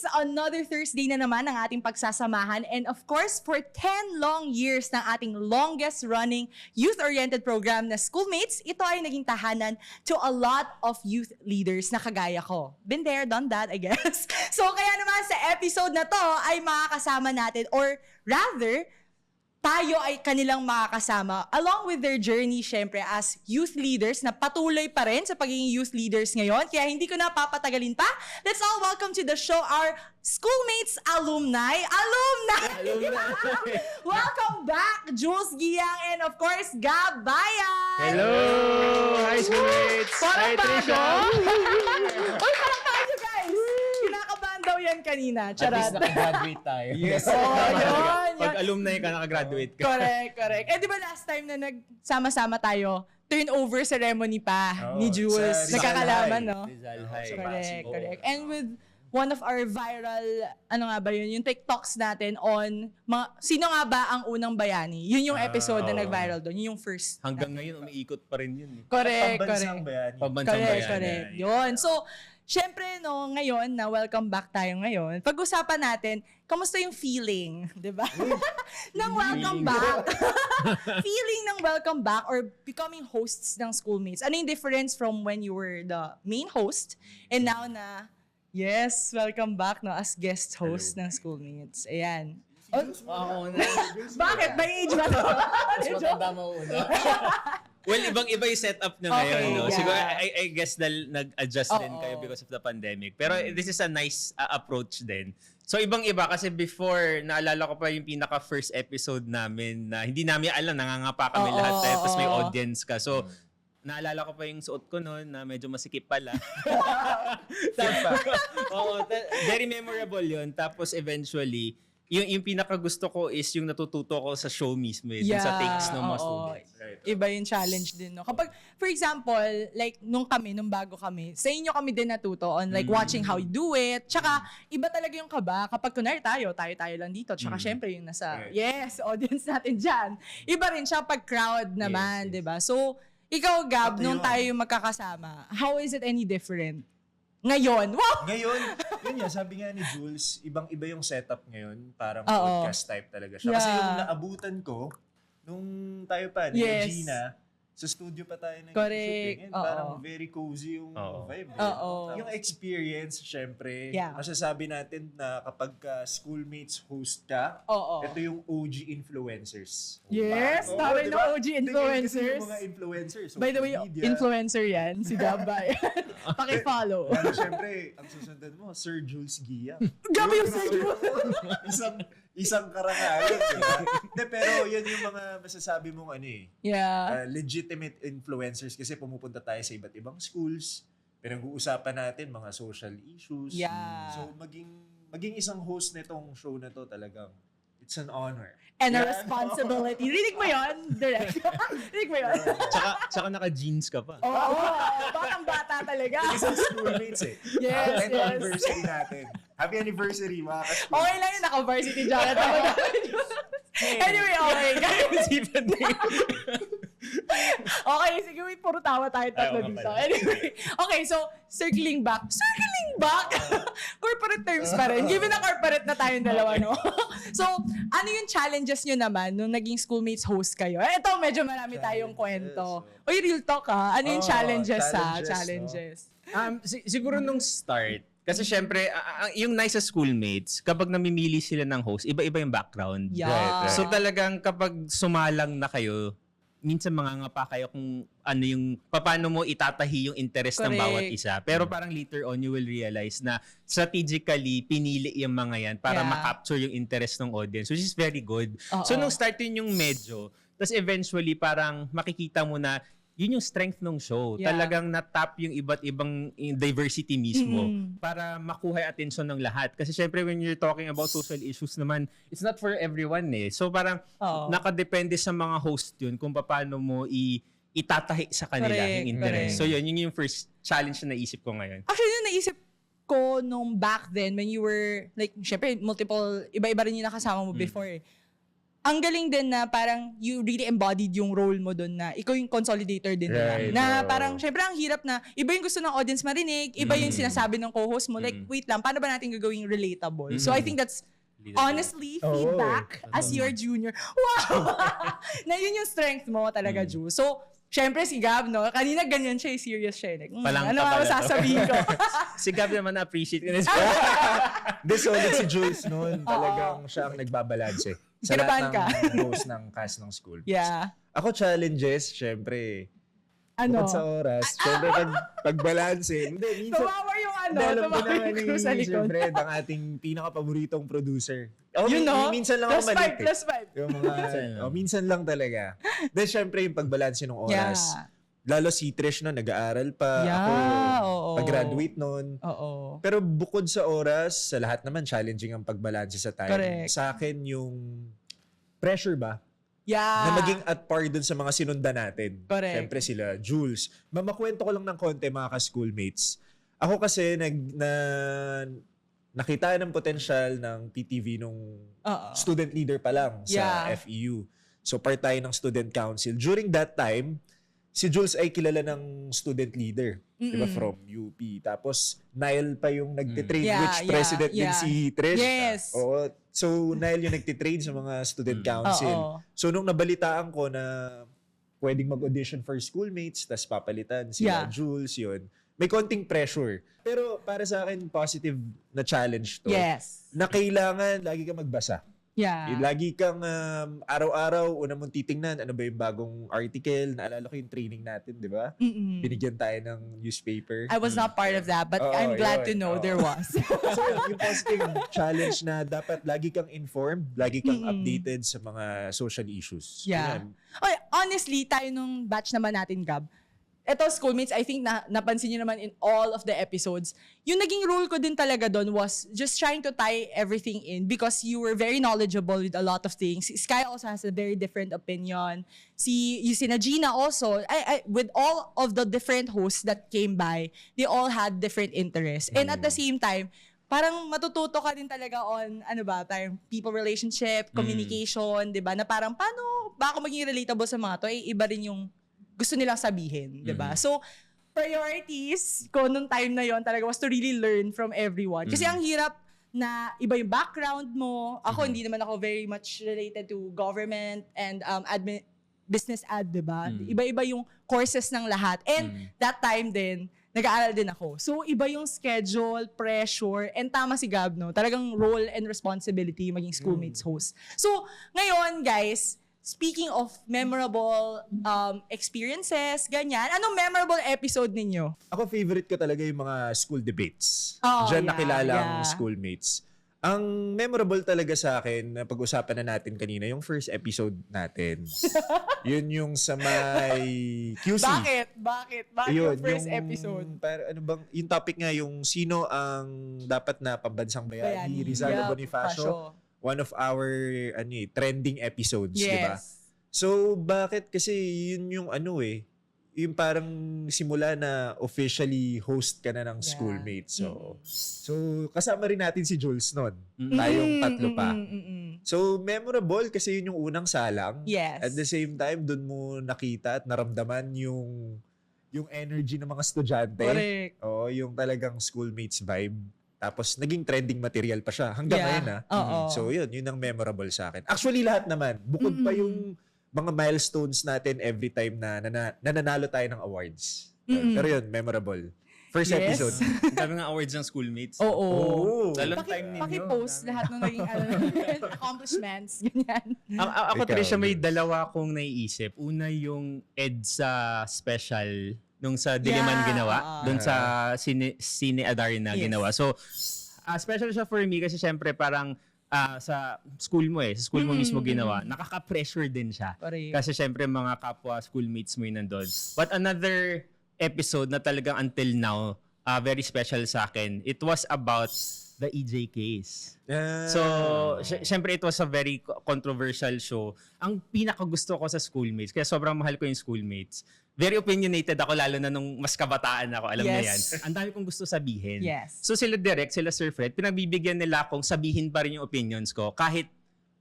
It's another Thursday na naman ang ating pagsasamahan. And of course, for 10 long years ng ating longest running youth-oriented program na Schoolmates, ito ay naging tahanan to a lot of youth leaders na kagaya ko. Been there, done that, I guess. So kaya naman sa episode na to ay makakasama natin, or rather, tayo ay kanilang makakasama along with their journey, syempre, as youth leaders na patuloy pa rin sa pagiging youth leaders ngayon. Kaya hindi ko na papatagalin pa. Let's all welcome to the show our Schoolmates alumni. Welcome back, Jules Giang and of course, Gab Bayan. Hello! Hi, Schoolmates! Parang Hi, Trisha! Uy, parang tayo, guys! Kinakabahan daw yan kanina. At Charot. least nakagraduate tayo. Yes. Yun. Pag alumni ka, nakagraduate ka. Correct. Eh, di ba last time na nagsama-sama tayo, turnover ceremony pa ni Jules. sa Rizal Nakakalaman, High. no? Rizal High. Correct. And with one of our viral, ano nga ba yun, yung TikToks natin on, sino nga ba ang unang bayani? Yun yung episode na nag-viral doon. Yun yung first. Hanggang ngayon, umiikot pa rin yun. Correct. Pambansang bayani. Pambansang bayani. Correct. Yun. So, syempre, no, ngayon, na welcome back tayo ngayon, pag-usapan natin, kamusta yung feeling, di ba? ng welcome back. Feeling ng welcome back or becoming hosts ng Schoolmates. Ano yung difference from when you were the main host and now na, yes, welcome back no, as guest host ng Schoolmates. Ayan. Oo na. Bakit? May age ba ito? Mas matanda mo una. Well, ibang-iba yung setup na ngayon. Okay, No? yeah. Siguro, I guess dahil nag-adjust din Oo. kayo because of the pandemic. Pero this is a nice approach din. So, ibang-iba kasi before, naalala ko pa yung pinaka-first episode namin na hindi namin alam, nangangapa kami Oo, lahat tayo, tapos may oo. audience ka. So, naalala ko pa yung suot ko noon na medyo masikip pala. Oo, very memorable yun. Tapos eventually, yung pinaka-gusto ko is yung natututo ko sa show mismo, dun sa takes ng mga oo. students. Iba yung challenge din, no? Kapag, for example, like, nung bago kami, sa inyo kami din natuto on, like, watching how you do it. Tsaka, iba talaga yung kaba. Kapag kunwari tayo lang dito. Tsaka, syempre, yung nasa, yes, audience natin dyan. Iba rin siya pag crowd naman, Yes. di ba? So, ikaw, Gab, Pati nung yun. tayo yung magkakasama, how is it any different? Ngayon, wow! Ngayon, yun nga, sabi nga ni Jules, ibang-iba yung setup ngayon. Parang Oo. podcast type talaga siya. Yeah. Kasi yung naabutan ko, nung tayo pa, ni Yes. Gina, sa studio pa tayo Correct. nag-shooting. And parang Oo. very cozy yung Oo. vibe. Oo. Yung experience, syempre, Yeah. masasabi natin na kapag Schoolmates host ka, Oo. ito yung OG influencers. Yes, Oo, tama diba? ng OG Kasi influencers. yung mga influencers, By the way, social media. influencer yan, si Gab Bayan. Paki-follow. Pero syempre, ang susundan mo, Sir Jules Gia. Gabi yung Sir Jules. isang karangalan, diba? De, pero yan yung mga masasabi mong Yeah. legitimate influencers kasi pumupunta tayo sa iba't ibang schools. Pinag-uusapan natin mga social issues. Yeah. So maging isang host nitong show na to talagang it's an honor. And a Yeah. responsibility. Rinig mo yun, direct. Rinig mo yun. Tsaka naka-jeans ka pa. Oo, batang-bata talaga. Isang schoolmates eh. Yes, 10th yes. anniversary natin. Happy anniversary mga ka-school. Okay lang yung naka-varsity jacket ako. Anyway, okay. Isipan din. Okay, sige, wait, puro tawa tayo tatlo Ayaw nga dito. pala. Anyway, okay, so, circling back. Corporate terms pa rin. Given na corporate na tayong dalawa, no? So, ano yung challenges nyo naman nung naging Schoolmates host kayo? Ito, medyo marami tayong kwento. Uy, real talk ha. Ano yung challenges ha? challenges, Challenges. Siguro nung start, kasi syempre, yung nice sa Schoolmates, kapag namimili sila ng host, iba-iba yung background. Yeah. Right. So talagang kapag sumalang na kayo, minsan mangangapa kayo kung ano yung, paano mo itatahi yung interest ng Correct. bawat isa. Pero parang later on, you will realize na strategically, pinili yung mga yan para Yeah. makapture yung interest ng audience, which is very good. Oo. So nung start yun yung medyo, tapos eventually parang makikita mo na yun yung strength ng show. Yeah. Talagang na-tap yung iba't ibang diversity mismo Mm. para makuha yung attention ng lahat. Kasi syempre when you're talking about social issues naman, it's not for everyone eh. So parang Oo. nakadepende sa mga host yun kung paano mo itatahi sa kanila Correct, yung interest. correct. So yun yung first challenge na naisip ko ngayon. Actually, yung naisip ko nung back then, when you were, like, syempre, multiple, iba-iba rin yung nakasama mo before eh. ang galing din na parang you really embodied yung role mo doon na ikaw yung consolidator din nila. Right, Na oo. parang syempre ang hirap na iba yung gusto ng audience marinig, iba yung sinasabi ng co-host mo. Like, wait lang, paano ba natin gagawing relatable? So I think that's honestly feedback as your junior. Wow! Na yun yung strength mo talaga, Ju. So, syempre si Gab, no? Kanina ganyan siya, serious siya. Like, Palang ano ka nga pala to. sasabihin ko? Si Gab naman na-appreciate ko na siya. Hindi, solid si Jules noon. Talagang siya ang nagbabalanse. Sa Kinabahan lahat ng host ng cast ng school. Yeah. Ako challenges, syempre. Ano? Bukod sa oras, syempre pagbalanse. Hindi, minsan, Tumawa yung ano, hindi, alam ko tumawa naman yung crew sa likod. syempre, ang ating pinaka-paboritong producer. Oh, You know? minsan lang ako Plus malit. 5, plus 5. Yung mga, minsan lang talaga. Then syempre yung pagbalanse ng oras. Yeah. Lalo si Trish no, nag-aaral pa. Yeah, Ako, oo. pag-graduate noon. Oo. Pero bukod sa oras, sa lahat naman challenging ang pagbalanse sa time. Correct. Sa akin yung pressure ba? Yeah. Na maging at par dun sa mga sinundan natin. Correct. Siyempre sila, Jules. Mamakwento ko lang ng konti mga ka-schoolmates. Ako kasi nakita ng potensyal ng PTV nung Oo. student leader pa lang sa Yeah. FEU. So part tayo ng student council. During that time, si Jules ay kilala ng student leader. Diba? From UP. Tapos, Nile pa yung nagtitrain. Yeah, Which president din yeah. si Trish. Yes. Oo. So, Nile yung nagtitrain sa mga student council. Oo. So, nung nabalitaan ko na pwedeng mag-audition for schoolmates, tas papalitan sila Yeah. Jules, yun. May konting pressure. Pero para sa akin, positive na challenge to. Yes. Na kailangan lagi ka magbasa. Yeah. Lagi kang araw-araw, una mong titingnan, ano ba yung bagong article. Naalala ko yung training natin, di ba? Binigyan tayo ng newspaper. I was not part of that, but Oo, I'm glad to yun. know Oo. there was. So, yung positive challenge na dapat lagi kang informed, lagi kang updated sa mga social issues. Yeah. Yan. Okay, honestly, tayo nung batch naman natin, Gab, eto, schoolmates, I think napansin niyo naman in all of the episodes, yung naging role ko din talaga doon was just trying to tie everything in because you were very knowledgeable with a lot of things. Sky also has a very different opinion. Yung sina Gina also, with all of the different hosts that came by, they all had different interests. And at the same time, parang matututo ka din talaga on, parang people relationship, communication, di ba? Na parang, paano ba ako maging relatable sa mga to? Iba rin yung gusto nilang sabihin, di ba? So, priorities ko nung time na yon talaga was to really learn from everyone. Kasi ang hirap na iba yung background mo. Ako, hindi naman ako very much related to government and business ad, di ba? Iba-iba yung courses ng lahat. And that time din, nag-aaral din ako. So, iba yung schedule, pressure, and tama si Gab, no? Talagang role and responsibility maging schoolmates host. So, ngayon, guys, speaking of memorable experiences, ganyan, anong memorable episode ninyo? Ako, favorite ko talaga yung mga school debates. Oh, Diyan yeah, nakilala ang yeah. schoolmates. Ang memorable talaga sa akin, na pag-usapan na natin kanina, yung first episode natin. Yun yung sa may QC. Bakit? Bakit yung first yung, episode? Yung topic nga, yung sino ang dapat na pambansang bayani, Rizal Yeah, Bonifacio. One of our trending episodes, di ba? Yes. So, bakit? Kasi yun yung yung parang simula na officially host ka na ng schoolmate. So kasama rin natin si Jules nun. Tayong tatlo pa. So, memorable kasi yun yung unang salang. Yes. At the same time, dun mo nakita at naramdaman yung energy ng mga estudyante. Correct. Oo, yung talagang schoolmates vibe. Tapos, naging trending material pa siya. Hanggang ngayon, Oo. So, yun ang memorable sa akin. Actually, lahat naman. Bukod pa yung mga milestones natin every time na nananalo tayo ng awards. Pero yun, memorable. First Yes. episode. Ang dami ng awards ng schoolmates. Oo. Lalo ng time ninyo. Paki-post lahat ng naging accomplishments. Ganyan. Ako, Ikaw, Trisha, may Jules. dalawa kong naiisip. Una yung EDSA special nung sa Diliman Yeah. ginawa. Doon sa Cine Adarna Yes. ginawa. So, special siya for me kasi syempre parang sa school mo sa school mo mismo ginawa. Nakaka-pressure din siya. Correct. Kasi syempre mga kapwa schoolmates mo yun nandun. But another episode na talagang until now, very special sa akin, it was about the EJ case. So, syempre it was a very controversial show. Ang pinakagusto ko sa schoolmates, kaya sobrang mahal ko yung schoolmates, very opinionated ako lalo na nung mas kabataan ako, alam na yan. Yes. Ang dami kong gusto sabihin. Yes. So sila Direk, sila Sir Fred, pinagbibigyan nila akong sabihin pa rin yung opinions ko kahit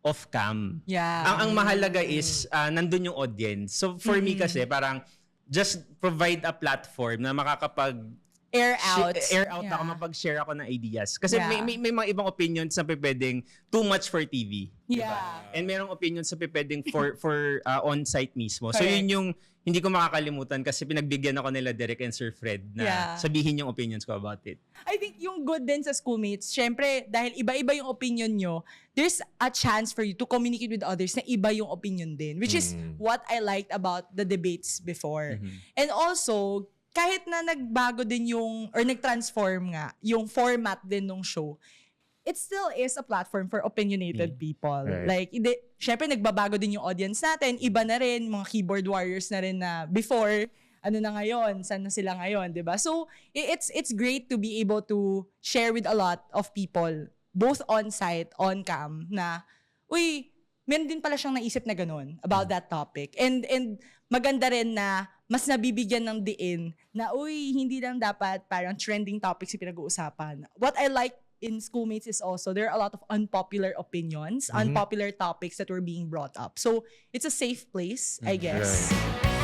off-cam. Yeah. Ang mahalaga is nandun yung audience. So for me kasi parang just provide a platform na makakapag Air out. ako, mapag-share ako ng ideas. Kasi Yeah. may mga ibang opinions na pwedeng too much for TV. Yeah. And merong opinions na pwedeng for on-site mismo. So Correct. yun yung hindi ko makakalimutan kasi pinagbigyan ako nila Derek and Sir Fred na Yeah. sabihin yung opinions ko about it. I think yung good din sa schoolmates, syempre, dahil iba-iba yung opinion nyo, there's a chance for you to communicate with others na iba yung opinion din. Which is what I liked about the debates before. And also, kahit na nagbago din or nag-transform nga, yung format din ng show, it still is a platform for opinionated people. Right. Like, syempre nagbabago din yung audience natin, iba na rin, mga keyboard warriors na rin na before, ano na ngayon, saan na sila ngayon, di ba? So, it's great to be able to share with a lot of people, both on-site, on-cam, na, uy, meron din pala siyang naisip na ganun about that topic. And maganda rin na mas nabibigyan ng diin na, uy, hindi lang dapat parang trending topics yung pinag-uusapan. What I like in schoolmates is also there are a lot of unpopular opinions, unpopular topics that were being brought up. So, it's a safe place, I guess. Right.